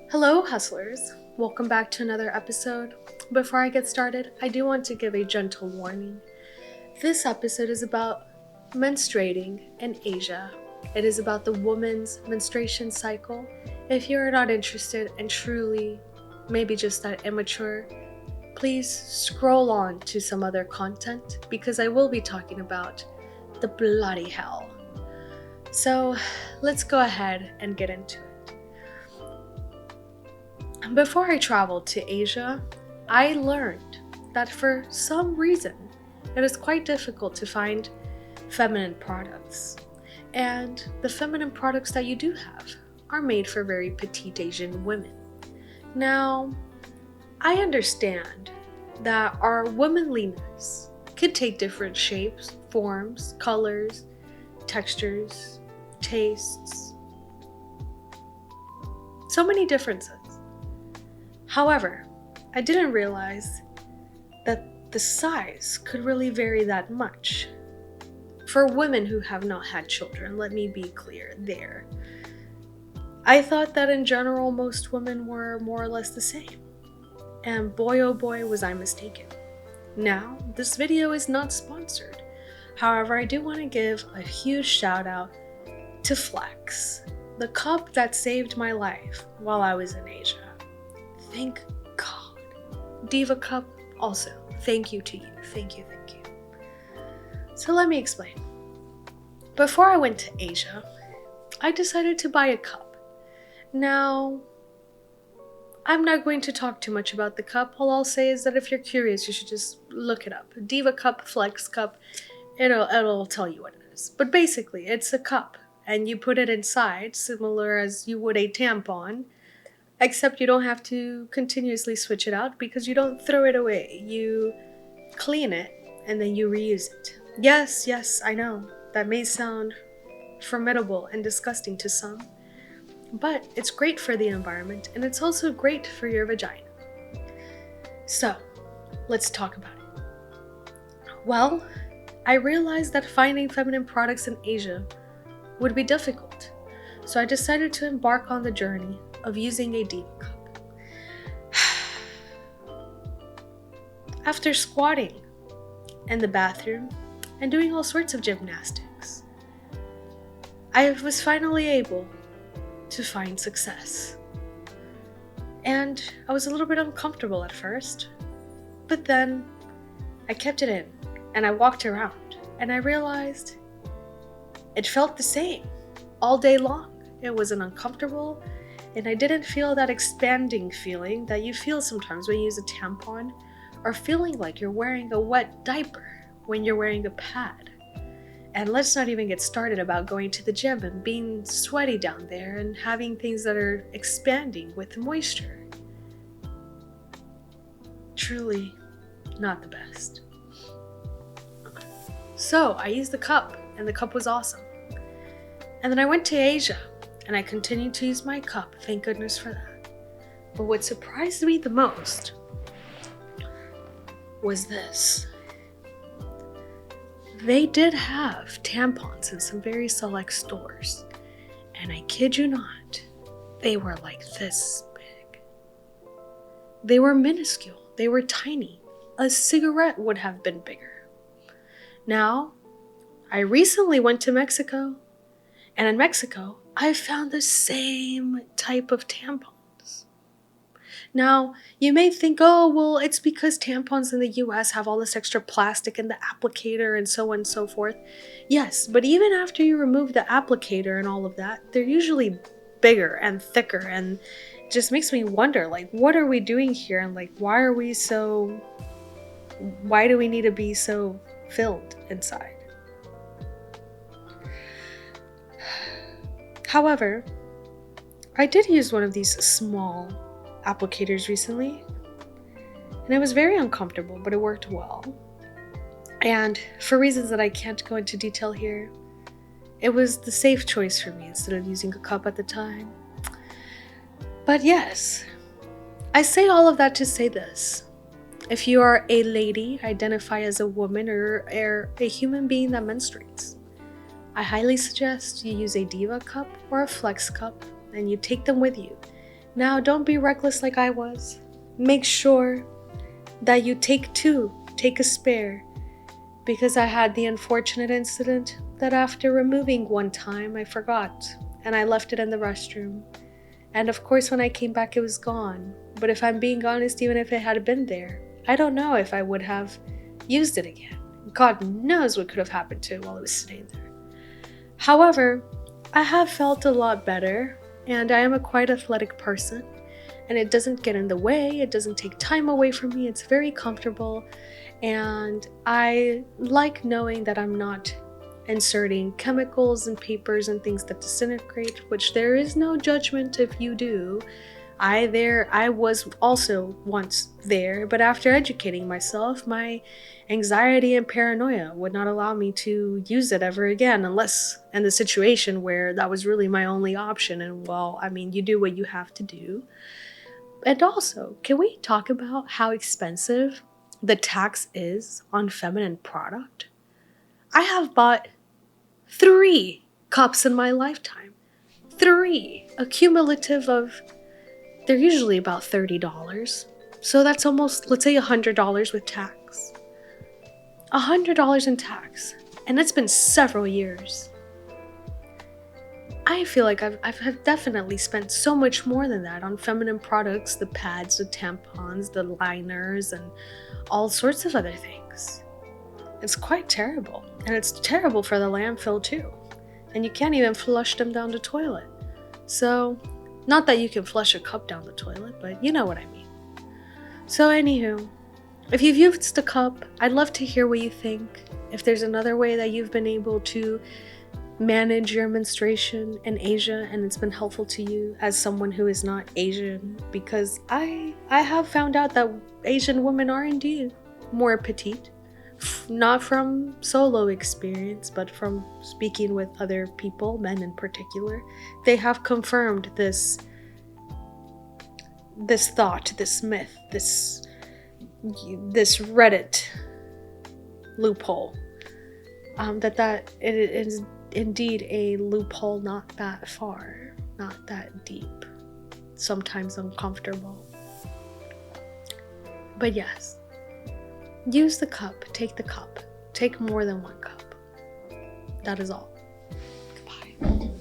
Hello, hustlers. Welcome back to another episode. Before I get started, I do want to give a gentle warning. This episode is about menstruating in Asia. It is about the woman's menstruation cycle. If you're not interested and truly, maybe just that immature, please scroll on to some other content because I will be talking about the bloody hell. So let's go ahead and get into it. Before I traveled to Asia, I learned that for some reason, it is quite difficult to find feminine products. And the feminine products that you do have are made for very petite Asian women. Now, I understand that our womanliness could take different shapes, forms, colors, textures, tastes, so many differences. However, I didn't realize that the size could really vary that much. For women who have not had children, let me be clear there. I thought that in general most women were more or less the same. And boy oh boy was I mistaken. Now, this video is not sponsored. However, I do want to give a huge shout out to Flex, the cup that saved my life while I was in Asia. Thank God. Diva Cup, also, thank you to you. Thank you. So let me explain. Before I went to Asia, I decided to buy a cup. Now, I'm not going to talk too much about the cup. All I'll say is that if you're curious, you should just look it up. Diva Cup, Flex Cup, it'll tell you what it is. But basically, it's a cup, and you put it inside, similar as you would a tampon, except you don't have to continuously switch it out because you don't throw it away. You clean it and then you reuse it. Yes, I know. That may sound formidable and disgusting to some, but it's great for the environment and it's also great for your vagina. So, let's talk about it. Well, I realized that finding feminine products in Asia would be difficult, so I decided to embark on the journey of using a Diva Cup. After squatting in the bathroom and doing all sorts of gymnastics, I was finally able to find success. And I was a little bit uncomfortable at first, but then I kept it in and I walked around and I realized it felt the same all day long. It wasn't uncomfortable. And I didn't feel that expanding feeling that you feel sometimes when you use a tampon, or feeling like you're wearing a wet diaper when you're wearing a pad. And let's not even get started about going to the gym and being sweaty down there and having things that are expanding with moisture. Truly not the best. So I used the cup, and the cup was awesome. And then I went to Asia, and I continued to use my cup, thank goodness for that. But what surprised me the most was this. They did have tampons in some very select stores, and I kid you not, they were like this big. They were minuscule, they were tiny. A cigarette would have been bigger. Now, I recently went to Mexico, and in Mexico, I found the same type of tampons. Now, you may think, oh, well, it's because tampons in the US have all this extra plastic in the applicator and so on and so forth. Yes, but even after you remove the applicator and all of that, they're usually bigger and thicker, and it just makes me wonder, like, what are we doing here? And like, why do we need to be so filled inside? However, I did use one of these small applicators recently, and it was very uncomfortable, but it worked well. And for reasons that I can't go into detail here, it was the safe choice for me instead of using a cup at the time. But yes, I say all of that to say this. If you are a lady, identify as a woman, or a human being that menstruates, I highly suggest you use a Diva cup or a Flex cup, and you take them with you Now, don't be reckless like I was. Make sure that you take two, take a spare, because I had the unfortunate incident that after removing one time, I forgot, and I left it in the restroom. And of course, when I came back, it was gone. But if I'm being honest, even if it had been there, I don't know if I would have used it again. God knows what could have happened to it while it was sitting there. However, I have felt a lot better, and I am a quite athletic person, and it doesn't get in the way, it doesn't take time away from me, it's very comfortable, and I like knowing that I'm not inserting chemicals and papers and things that disintegrate, which there is no judgment if you do. I was also once there, but after educating myself, my anxiety and paranoia would not allow me to use it ever again, unless in the situation where that was really my only option. And well, I mean, you do what you have to do. And also, can we talk about how expensive the tax is on feminine product? I have bought 3 cups in my lifetime. 3. A cumulative of, they're usually about $30. So that's almost, let's say $100 with tax. $100 in tax. And it's been several years. I feel like I've definitely spent so much more than that on feminine products, the pads, the tampons, the liners, and all sorts of other things. It's quite terrible. And it's terrible for the landfill too. And you can't even flush them down the toilet. So, not that you can flush a cup down the toilet, but you know what I mean. So anywho, if you've used a cup, I'd love to hear what you think. If there's another way that you've been able to manage your menstruation in Asia and it's been helpful to you as someone who is not Asian, because I have found out that Asian women are indeed more petite. Not from solo experience, but from speaking with other people, men in particular. They have confirmed this thought, this myth, this Reddit loophole, that it is indeed a loophole, not that far, not that deep, sometimes uncomfortable. But yes, use the cup, take more than one cup. That is all.